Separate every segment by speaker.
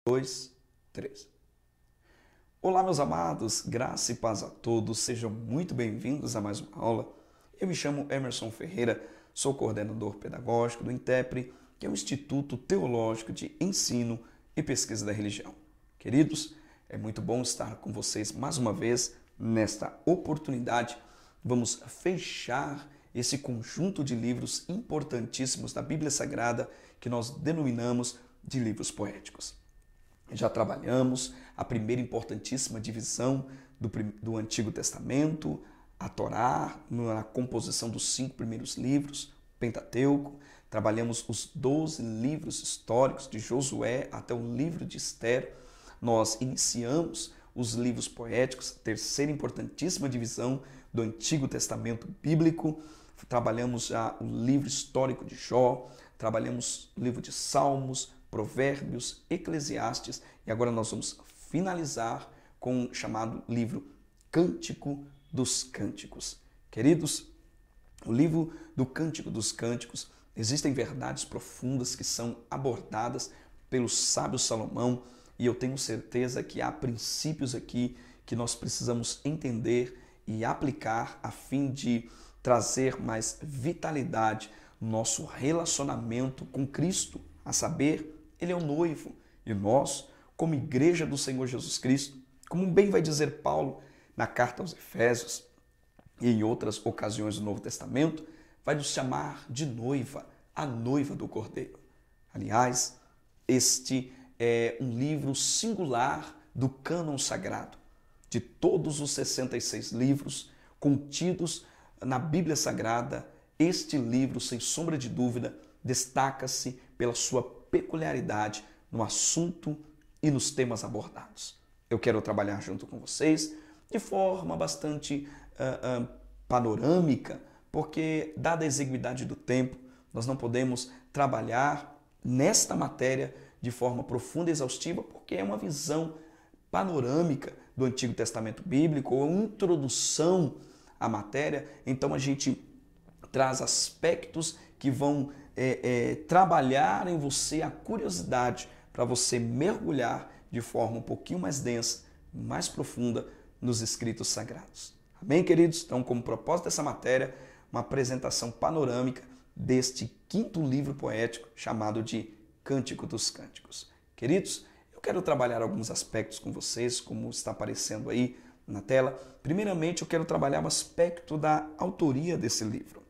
Speaker 1: 2, 3. Olá, meus amados, graça e paz a todos, sejam muito bem-vindos a mais uma aula. Eu me chamo Emerson Ferreira, sou coordenador pedagógico do INTEPRE, que é o Instituto Teológico de Ensino e Pesquisa da Religião. Queridos, é muito bom estar com vocês mais uma vez nesta oportunidade. Vamos fechar esse conjunto de livros importantíssimos da Bíblia Sagrada que nós denominamos de livros poéticos. Já trabalhamos a primeira importantíssima divisão do Antigo Testamento, a Torá, na composição dos 5 primeiros livros, Pentateuco. Trabalhamos os 12 livros históricos de Josué até o livro de Esther. Nós iniciamos os livros poéticos, a terceira importantíssima divisão do Antigo Testamento bíblico. Trabalhamos já o livro histórico de Jó, trabalhamos o livro de Salmos, Provérbios, Eclesiastes, e agora nós vamos finalizar com o chamado livro Cântico dos Cânticos. Queridos, o livro do Cântico dos Cânticos, existem verdades profundas que são abordadas pelo sábio Salomão, e eu tenho certeza que há princípios aqui que nós precisamos entender e aplicar a fim de trazer mais vitalidade no nosso relacionamento com Cristo, a saber, Ele é o noivo, e nós, como igreja do Senhor Jesus Cristo, como bem vai dizer Paulo na carta aos Efésios e em outras ocasiões do Novo Testamento, vai nos chamar de noiva, a noiva do Cordeiro. Aliás, este é um livro singular do cânon sagrado. De todos os 66 livros contidos na Bíblia Sagrada, este livro, sem sombra de dúvida, destaca-se pela sua peculiaridade no assunto e nos temas abordados. Eu quero trabalhar junto com vocês de forma bastante panorâmica, porque, dada a exiguidade do tempo, nós não podemos trabalhar nesta matéria de forma profunda e exaustiva, porque é uma visão panorâmica do Antigo Testamento Bíblico, ou introdução à matéria. Então a gente traz aspectos que vão trabalhar em você a curiosidade para você mergulhar de forma um pouquinho mais densa, mais profunda nos escritos sagrados. Amém, queridos? Então, como propósito dessa matéria, uma apresentação panorâmica deste 5º livro poético chamado de Cântico dos Cânticos. Queridos, eu quero trabalhar alguns aspectos com vocês, como está aparecendo aí na tela. Primeiramente, eu quero trabalhar o aspecto da autoria desse livro.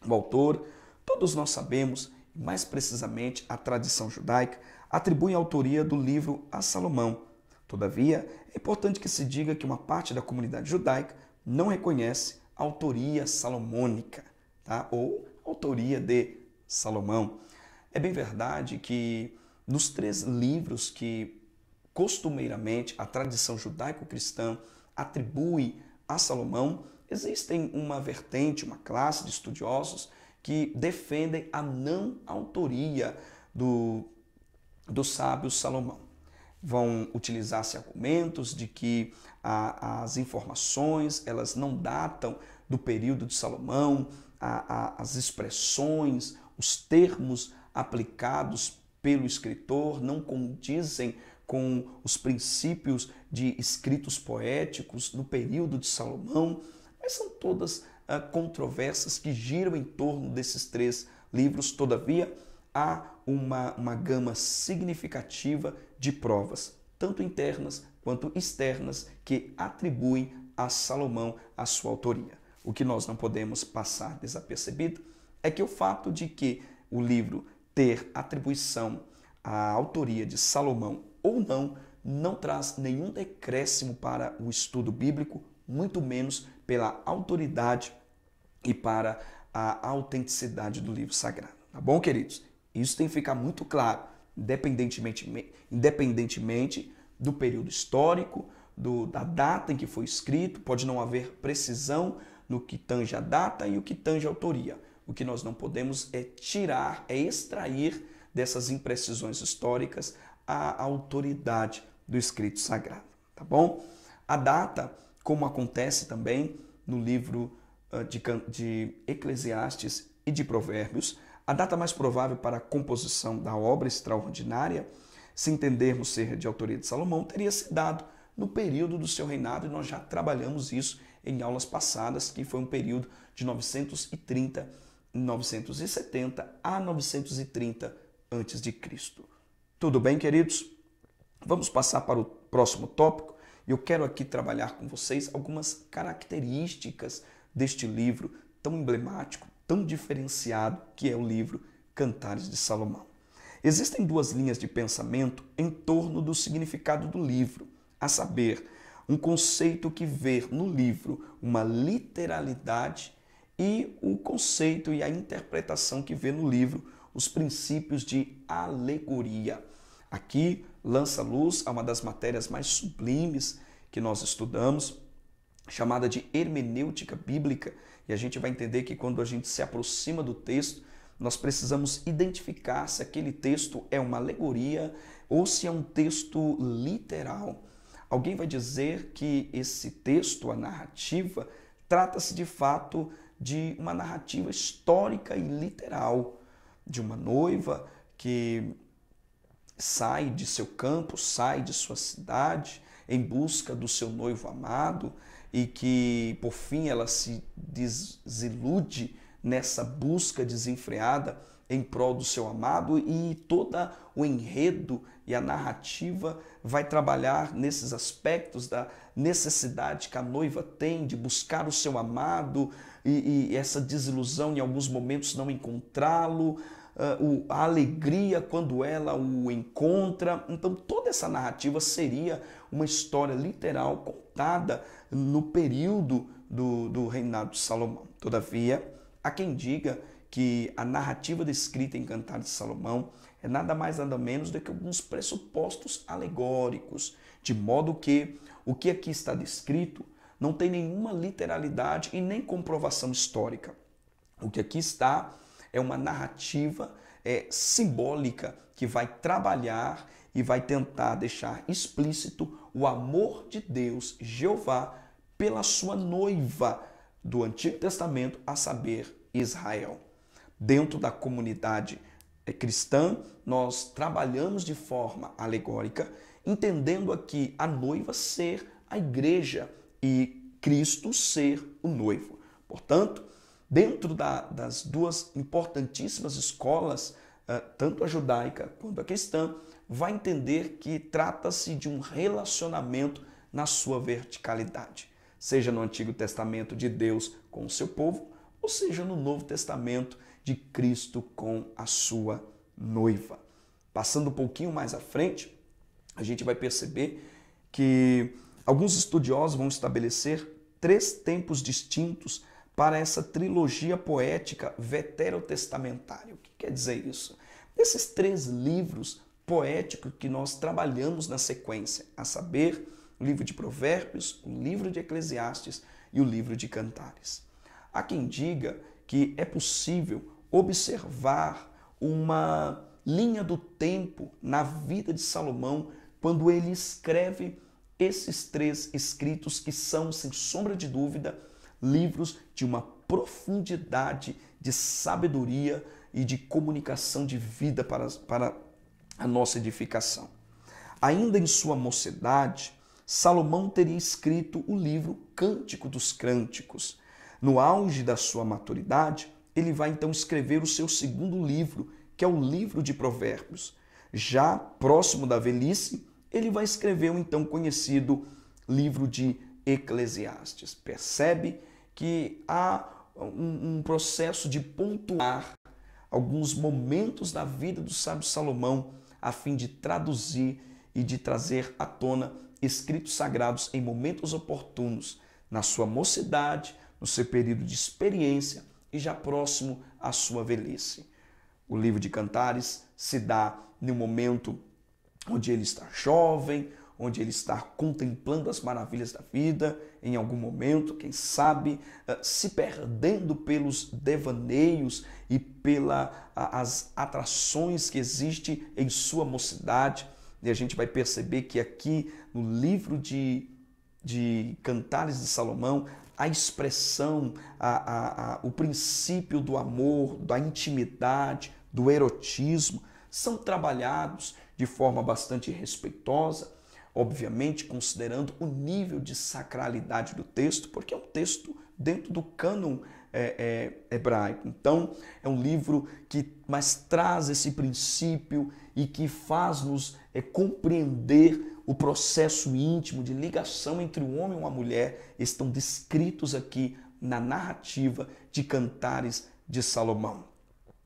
Speaker 1: O autor, todos nós sabemos, e mais precisamente a tradição judaica, atribui a autoria do livro a Salomão. Todavia, é importante que se diga que uma parte da comunidade judaica não reconhece a autoria salomônica, tá? Ou autoria de Salomão. É bem verdade que nos 3 livros que costumeiramente a tradição judaico-cristã atribui a Salomão, existem uma vertente, uma classe de estudiosos que defendem a não autoria do sábio Salomão. Vão utilizar-se argumentos de que as informações elas não datam do período de Salomão, as expressões, os termos aplicados pelo escritor não condizem com os princípios de escritos poéticos no período de Salomão, mas são todas controvérsias que giram em torno desses 3 livros. Todavia, há uma gama significativa de provas, tanto internas quanto externas, que atribuem a Salomão a sua autoria. O que nós não podemos passar desapercebido é que o fato de que o livro ter atribuição à autoria de Salomão ou não, não traz nenhum decréscimo para o estudo bíblico, muito menos pela autoridade e para a autenticidade do livro sagrado. Tá bom, queridos? Isso tem que ficar muito claro, independentemente do período histórico, da data em que foi escrito. Pode não haver precisão no que tange a data e o que tange a autoria. O que nós não podemos é extrair dessas imprecisões históricas a autoridade do escrito sagrado, tá bom? A data, como acontece também no livro de Eclesiastes e de Provérbios, a data mais provável para a composição da obra extraordinária se entendermos ser de autoria de Salomão, teria se dado no período do seu reinado, e nós já trabalhamos isso em aulas passadas, que foi um período de 970 a 930 a.C. Tudo bem, queridos? Vamos passar para o próximo tópico. Eu quero aqui trabalhar com vocês algumas características deste livro tão emblemático, tão diferenciado, que é o livro Cantares de Salomão. Existem duas linhas de pensamento em torno do significado do livro, a saber, um conceito que vê no livro uma literalidade e o conceito e a interpretação que vê no livro os princípios de alegoria. Aqui lança luz a uma das matérias mais sublimes que nós estudamos, chamada de hermenêutica bíblica, e a gente vai entender que quando a gente se aproxima do texto, nós precisamos identificar se aquele texto é uma alegoria ou se é um texto literal. Alguém vai dizer que esse texto, a narrativa, trata-se de fato de uma narrativa histórica e literal, de uma noiva que sai de seu campo, sai de sua cidade em busca do seu noivo amado e que, por fim, ela se desilude nessa busca desenfreada em prol do seu amado, e todo o enredo e a narrativa vai trabalhar nesses aspectos da necessidade que a noiva tem de buscar o seu amado e essa desilusão em alguns momentos não encontrá-lo, a alegria quando ela o encontra. Então toda essa narrativa seria uma história literal contada no período do reinado de Salomão. Todavia, há quem diga que a narrativa descrita em Cantares de Salomão é nada mais nada menos do que alguns pressupostos alegóricos, de modo que o que aqui está descrito não tem nenhuma literalidade e nem comprovação histórica. O que aqui está é uma narrativa simbólica que vai trabalhar e vai tentar deixar explícito o amor de Deus, Jeová, pela sua noiva do Antigo Testamento, a saber, Israel. Dentro da comunidade cristã, nós trabalhamos de forma alegórica, entendendo aqui a noiva ser a igreja e Cristo ser o noivo. Portanto, dentro das duas importantíssimas escolas, tanto a judaica quanto a cristã, vai entender que trata-se de um relacionamento na sua verticalidade, seja no Antigo Testamento de Deus com o seu povo, ou seja no Novo Testamento de Cristo com a sua noiva. Passando um pouquinho mais à frente, a gente vai perceber que alguns estudiosos vão estabelecer 3 tempos distintos para essa trilogia poética veterotestamentária. O que quer dizer isso? Esses 3 livros poéticos que nós trabalhamos na sequência, a saber, o livro de Provérbios, o livro de Eclesiastes e o livro de Cantares. Há quem diga que é possível observar uma linha do tempo na vida de Salomão quando ele escreve esses 3 escritos que são, sem sombra de dúvida, livros de uma profundidade de sabedoria e de comunicação de vida para a nossa edificação. Ainda em sua mocidade, Salomão teria escrito o livro Cântico dos Cânticos. No auge da sua maturidade, ele vai então escrever o seu 2º livro, que é o livro de Provérbios. Já próximo da velhice, ele vai escrever o então conhecido livro de Eclesiastes. Percebe que há um processo de pontuar alguns momentos da vida do sábio Salomão a fim de traduzir e de trazer à tona escritos sagrados em momentos oportunos, na sua mocidade, no seu período de experiência e já próximo à sua velhice. O livro de Cantares se dá no momento onde ele está jovem, onde ele está contemplando as maravilhas da vida, em algum momento, quem sabe, se perdendo pelos devaneios e pelas atrações que existem em sua mocidade. E a gente vai perceber que aqui no livro de Cantares de Salomão, a expressão, o princípio do amor, da intimidade, do erotismo, são trabalhados de forma bastante respeitosa, obviamente considerando o nível de sacralidade do texto, porque é um texto dentro do cânon hebraico. Então, é um livro que mais traz esse princípio e que faz-nos compreender o processo íntimo de ligação entre um homem e uma mulher. Estão descritos aqui na narrativa de Cantares de Salomão.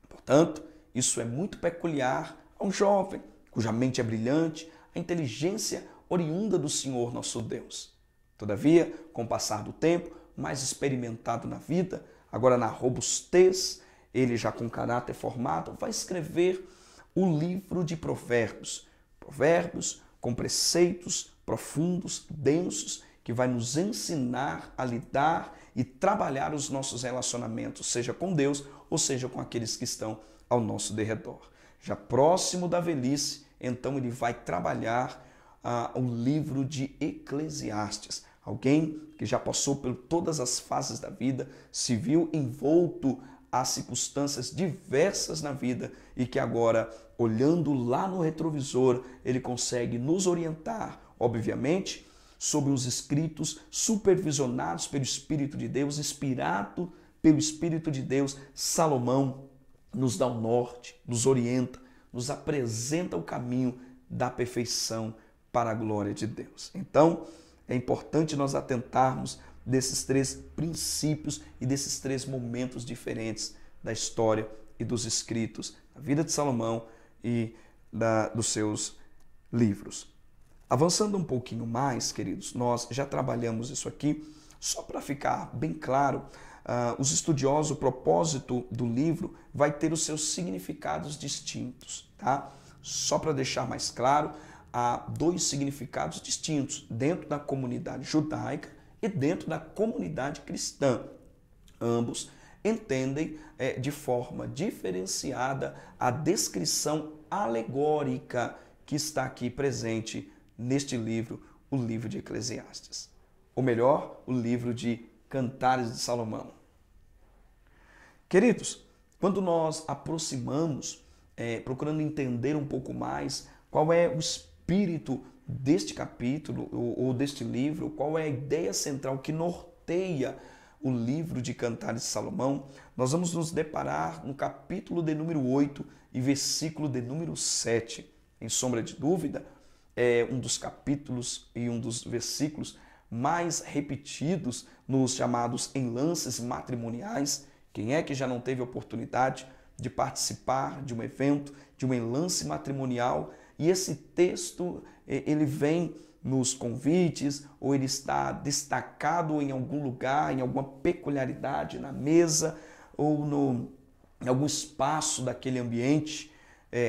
Speaker 1: Portanto, isso é muito peculiar a um jovem cuja mente é brilhante, a inteligência oriunda do Senhor nosso Deus. Todavia, com o passar do tempo, mais experimentado na vida, agora na robustez, ele já com caráter formado, vai escrever o livro de Provérbios. Provérbios com preceitos profundos, densos, que vai nos ensinar a lidar e trabalhar os nossos relacionamentos, seja com Deus ou seja com aqueles que estão ao nosso derredor. Já próximo da velhice, então ele vai trabalhar o livro de Eclesiastes. Alguém que já passou por todas as fases da vida, se viu envolto a circunstâncias diversas na vida e que agora, olhando lá no retrovisor, ele consegue nos orientar, obviamente, sobre os escritos supervisionados pelo Espírito de Deus, inspirado pelo Espírito de Deus. Salomão nos dá o norte, nos orienta, nos apresenta o caminho da perfeição para a glória de Deus. Então, é importante nós atentarmos desses três princípios e desses três momentos diferentes da história e dos escritos, da vida de Salomão e dos seus livros. Avançando um pouquinho mais, queridos, nós já trabalhamos isso aqui, só para ficar bem claro, os estudiosos, o propósito do livro vai ter os seus significados distintos, tá? Só para deixar mais claro, há dois significados distintos dentro da comunidade judaica e dentro da comunidade cristã. Ambos entendem de forma diferenciada a descrição alegórica que está aqui presente neste livro, o livro de Eclesiastes. Ou melhor, o livro de Cantares de Salomão. Queridos, quando nós aproximamos, procurando entender um pouco mais qual é o espírito deste capítulo ou deste livro, qual é a ideia central que norteia o livro de Cantares de Salomão, nós vamos nos deparar no capítulo de número 8 e versículo de número 7. Em sombra de dúvida, é um dos capítulos e um dos versículos mais repetidos nos chamados enlaces matrimoniais. Quem é que já não teve oportunidade de participar de um evento, de um enlace matrimonial? E esse texto, ele vem nos convites, ou ele está destacado em algum lugar, em alguma peculiaridade na mesa, ou em algum espaço daquele ambiente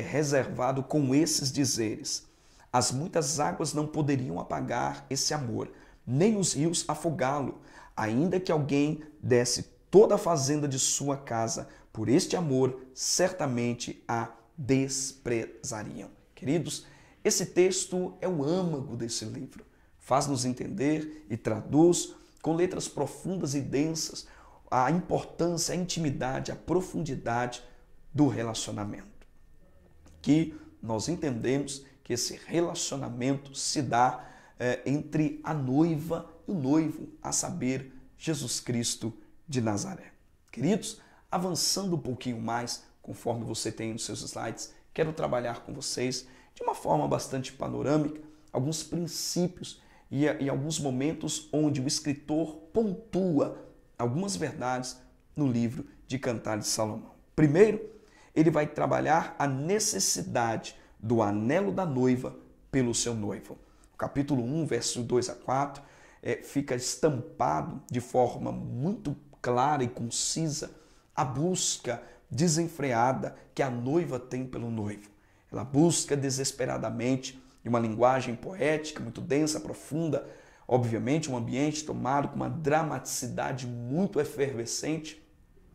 Speaker 1: reservado com esses dizeres. As muitas águas não poderiam apagar esse amor, nem os rios afogá-lo, ainda que alguém desse toda a fazenda de sua casa, por este amor certamente a desprezariam. Queridos, esse texto é o âmago desse livro. Faz-nos entender e traduz com letras profundas e densas a importância, a intimidade, a profundidade do relacionamento. Que nós entendemos que esse relacionamento se dá entre a noiva e o noivo, a saber, Jesus Cristo de Nazaré. Queridos, avançando um pouquinho mais, conforme você tem nos seus slides, quero trabalhar com vocês de uma forma bastante panorâmica, alguns princípios e alguns momentos onde o escritor pontua algumas verdades no livro de Cantares de Salomão. Primeiro, ele vai trabalhar a necessidade do anelo da noiva pelo seu noivo. O capítulo 1, verso 2 a 4, fica estampado de forma muito clara e concisa a busca desenfreada que a noiva tem pelo noivo. Ela busca desesperadamente, em uma linguagem poética, muito densa, profunda, obviamente um ambiente tomado com uma dramaticidade muito efervescente.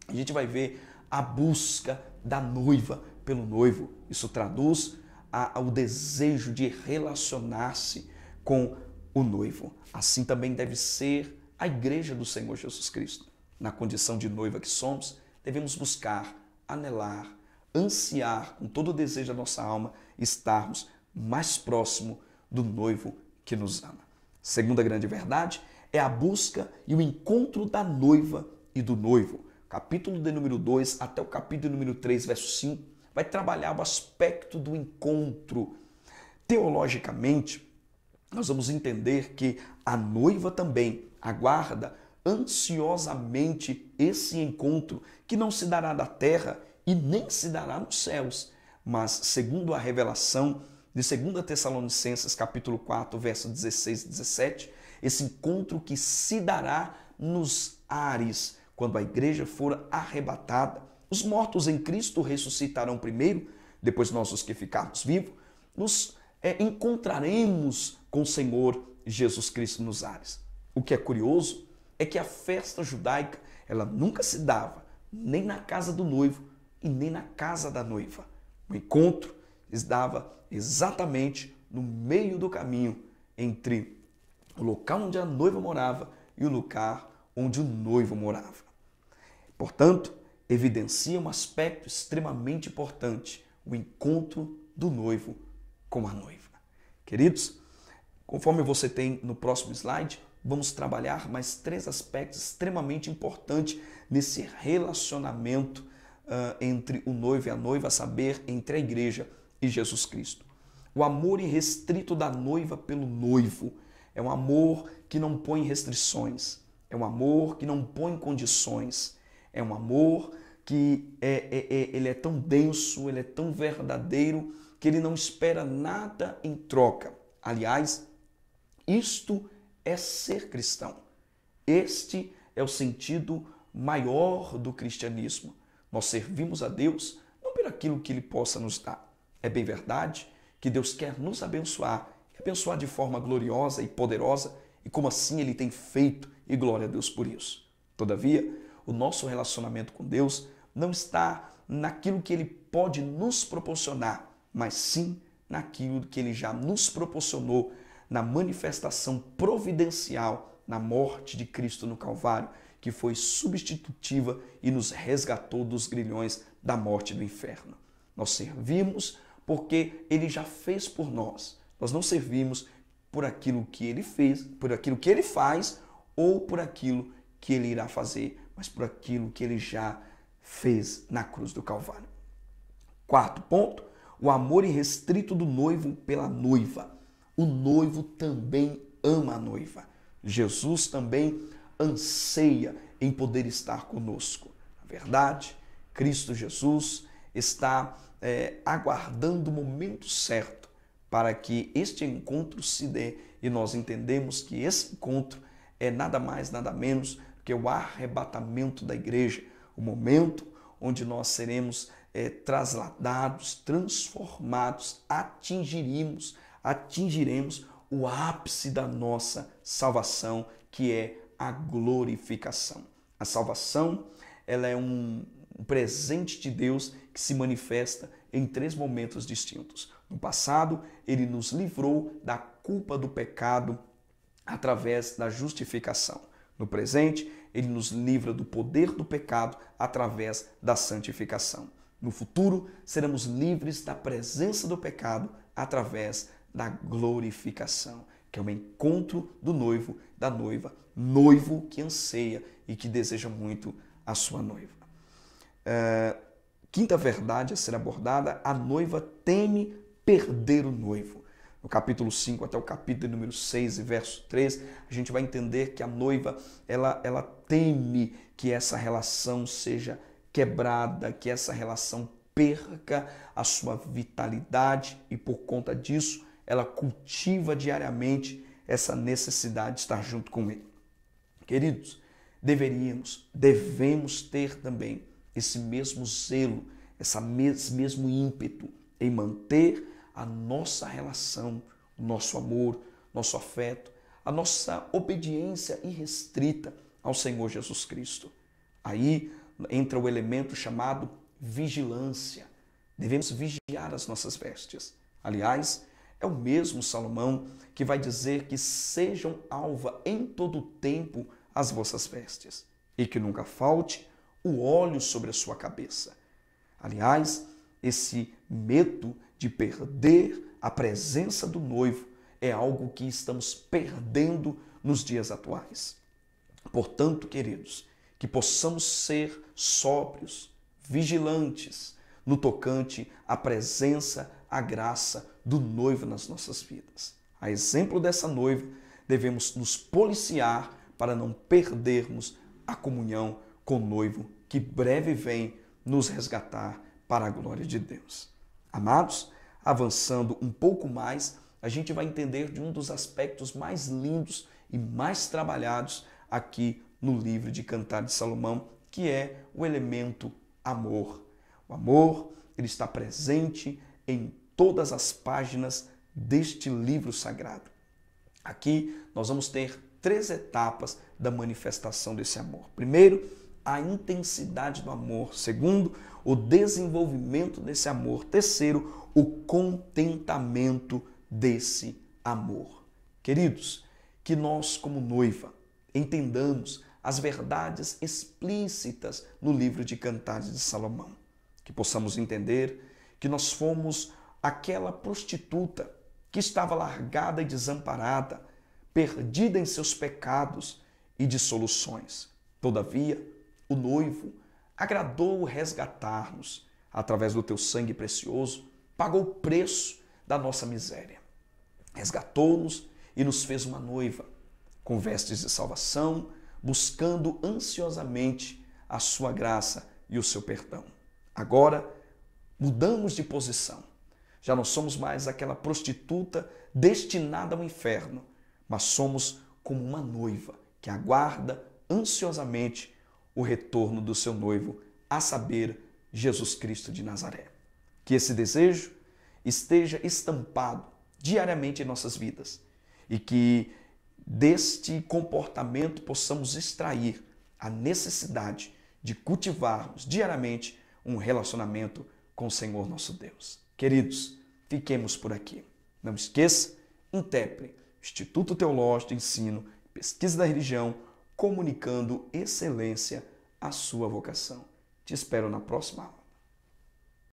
Speaker 1: A gente vai ver a busca da noiva pelo noivo. Isso traduz ao desejo de relacionar-se com o noivo. Assim também deve ser a igreja do Senhor Jesus Cristo. Na condição de noiva que somos, devemos buscar, anelar, ansiar com todo o desejo da nossa alma estarmos mais próximo do noivo que nos ama. Segunda grande verdade é a busca e o encontro da noiva e do noivo. Capítulo de número 2 até o capítulo número 3, verso 5, vai trabalhar o aspecto do encontro. Teologicamente, nós vamos entender que a noiva também aguarda ansiosamente esse encontro que não se dará da terra e nem se dará nos céus, mas segundo a revelação de 2 Tessalonicenses capítulo 4, verso 16 e 17, esse encontro que se dará nos ares, quando a igreja for arrebatada. Os mortos em Cristo ressuscitarão primeiro, depois nós os que ficarmos vivos, nos encontraremos com o Senhor Jesus Cristo nos ares. O que é curioso é que a festa judaica, ela nunca se dava nem na casa do noivo e nem na casa da noiva. O encontro se dava exatamente no meio do caminho entre o local onde a noiva morava e o lugar onde o noivo morava. Portanto, evidencia um aspecto extremamente importante, o encontro do noivo com a noiva. Queridos, conforme você tem no próximo slide, vamos trabalhar mais 3 aspectos extremamente importantes nesse relacionamento entre o noivo e a noiva, a saber, entre a igreja e Jesus Cristo. O amor irrestrito da noiva pelo noivo é um amor que não põe restrições, é um amor que não põe condições, é um amor que ele é tão denso, ele é tão verdadeiro, que ele não espera nada em troca. Aliás, isto é ser cristão. Este é o sentido maior do cristianismo. Nós servimos a Deus não por aquilo que Ele possa nos dar. É bem verdade que Deus quer nos abençoar, e abençoar de forma gloriosa e poderosa, e como assim Ele tem feito, e glória a Deus por isso. Todavia, o nosso relacionamento com Deus não está naquilo que Ele pode nos proporcionar, mas sim naquilo que Ele já nos proporcionou na manifestação providencial na morte de Cristo no Calvário, que foi substitutiva e nos resgatou dos grilhões da morte do inferno. Nós servimos porque Ele já fez por nós. Nós não servimos por aquilo que Ele fez, por aquilo que Ele faz ou por aquilo que Ele irá fazer, mas por aquilo que Ele já fez na cruz do Calvário. Quarto ponto, o amor irrestrito do noivo pela noiva. O noivo também ama a noiva. Jesus também anseia em poder estar conosco. Na verdade, Cristo Jesus está aguardando o momento certo para que este encontro se dê, e nós entendemos que esse encontro é nada mais, nada menos que o arrebatamento da igreja, o momento onde nós seremos trasladados, transformados, atingiremos o ápice da nossa salvação, que é a glorificação. A salvação, ela é um presente de Deus que se manifesta em 3 momentos distintos. No passado, Ele nos livrou da culpa do pecado através da justificação. No presente, Ele nos livra do poder do pecado através da santificação. No futuro, seremos livres da presença do pecado através da glorificação, que é o encontro do noivo, da noiva, noivo que anseia e que deseja muito a sua noiva. Quinta verdade a ser abordada, a noiva teme perder o noivo. No capítulo 5 até o capítulo número 6 e verso 3, a gente vai entender que a noiva, ela teme que essa relação seja quebrada, que essa relação perca a sua vitalidade e por conta disso, ela cultiva diariamente essa necessidade de estar junto com Ele. Queridos, devemos ter também esse mesmo zelo, esse mesmo ímpeto em manter a nossa relação, o nosso amor, nosso afeto, a nossa obediência irrestrita ao Senhor Jesus Cristo. Aí entra o elemento chamado vigilância. Devemos vigiar as nossas vestes. Aliás, é o mesmo Salomão que vai dizer que sejam alva em todo o tempo as vossas vestes, e que nunca falte o óleo sobre a sua cabeça. Aliás, esse medo de perder a presença do noivo é algo que estamos perdendo nos dias atuais. Portanto, queridos, que possamos ser sóbrios, vigilantes no tocante à presença, à graça do noivo nas nossas vidas. A exemplo dessa noiva, devemos nos policiar para não perdermos a comunhão com o noivo que breve vem nos resgatar para a glória de Deus. Amados, avançando um pouco mais, a gente vai entender de um dos aspectos mais lindos e mais trabalhados aqui no livro de Cantares de Salomão, que é o elemento amor. O amor, ele está presente em todas as páginas deste livro sagrado. Aqui nós vamos ter 3 etapas da manifestação desse amor. Primeiro, a intensidade do amor. Segundo, o desenvolvimento desse amor. Terceiro, o contentamento desse amor. Queridos, que nós como noiva entendamos as verdades explícitas no livro de Cantares de Salomão. Que possamos entender que nós fomos aquela prostituta que estava largada e desamparada, perdida em seus pecados e dissoluções. Todavia, o noivo agradou resgatar-nos através do teu sangue precioso, pagou o preço da nossa miséria. Resgatou-nos e nos fez uma noiva, com vestes de salvação, buscando ansiosamente a sua graça e o seu perdão. Agora, mudamos de posição. Já não somos mais aquela prostituta destinada ao inferno, mas somos como uma noiva que aguarda ansiosamente o retorno do seu noivo, a saber, Jesus Cristo de Nazaré. Que esse desejo esteja estampado diariamente em nossas vidas e que deste comportamento possamos extrair a necessidade de cultivarmos diariamente um relacionamento com o Senhor nosso Deus. Queridos, fiquemos por aqui. Não esqueça, INTEPRE, Instituto Teológico de Ensino e Pesquisa da Religião, comunicando excelência à sua vocação. Te espero na próxima aula.